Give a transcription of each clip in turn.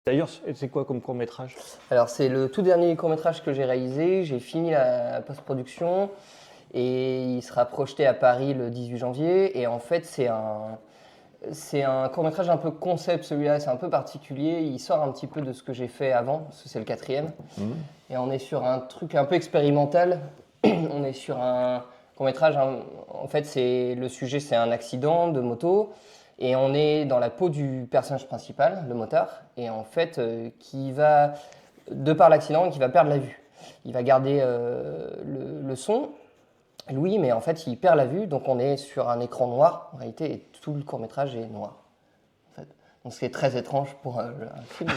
D'ailleurs, c'est quoi comme court-métrage? Alors c'est le tout dernier court-métrage que j'ai réalisé, j'ai fini la post-production et il sera projeté à Paris le 18 janvier. Et en fait c'est un court-métrage un peu concept celui-là, c'est un peu particulier, il sort un petit peu de ce que j'ai fait avant, parce que c'est le 4e. Et on est sur un truc un peu expérimental, on est sur un court-métrage, en fait le sujet c'est un accident de moto. Et on est dans la peau du personnage principal, le motard, et en fait, qui va, de par l'accident, qui va perdre la vue. Il va garder le son, Louis, mais en fait, il perd la vue, donc on est sur un écran noir, en réalité, et tout le court-métrage est noir. En fait. Donc c'est très étrange pour un film.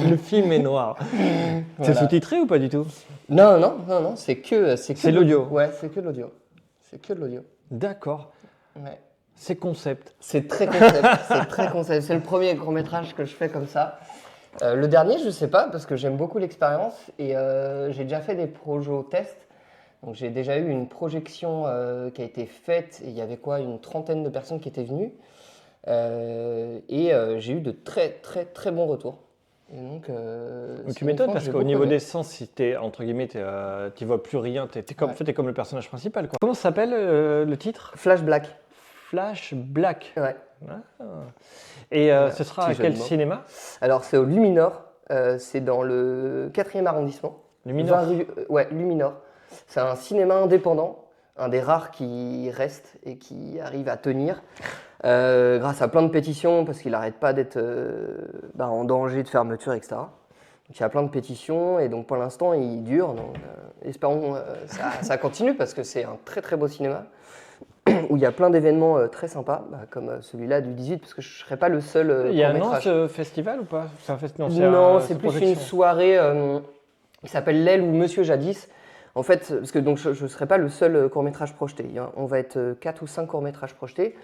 Le film est noir. C'est Voilà. sous-titré ou pas du tout? Non, c'est l'audio. Ouais, c'est que de l'audio. C'est que de l'audio. D'accord. Ouais. C'est concept. C'est très concept, c'est très concept. C'est le premier court-métrage que je fais comme ça. Le dernier, je sais pas, parce que j'aime beaucoup l'expérience et j'ai déjà fait des projets test. Donc j'ai déjà eu une projection qui a été faite et il y avait quoi, une trentaine de personnes qui étaient venues. J'ai eu de très bons retours. Et donc, Tu m'étonnes parce qu'au niveau des sens, si t'es entre guillemets, tu vois plus rien, t'es comme, en fait, t'es comme le personnage principal, quoi. Comment ça s'appelle le titre? Flash Black. Flash Black. Ouais. Ah. Et ce sera à quel cinéma? Alors c'est au Luminor, c'est dans le 4e arrondissement. Luminor. Ouais, Luminor. C'est un cinéma indépendant, un des rares qui reste et qui arrive à tenir grâce à plein de pétitions parce qu'il n'arrête pas d'être en danger de fermeture, etc. Donc il y a plein de pétitions et donc pour l'instant il dure. Donc espérons ça continue parce que c'est un très beau cinéma où il y a plein d'événements très sympas, comme celui-là du 18, parce que je ne serai pas le seul Il y a un nom court-métrage. ce festival ou pas? C'est un festival? Non, c'est plus une soirée qui s'appelle L'aile ou Monsieur Jadis. En fait, parce que donc, je ne serai pas le seul court-métrage projeté. On va être 4 ou 5 courts-métrages projetés.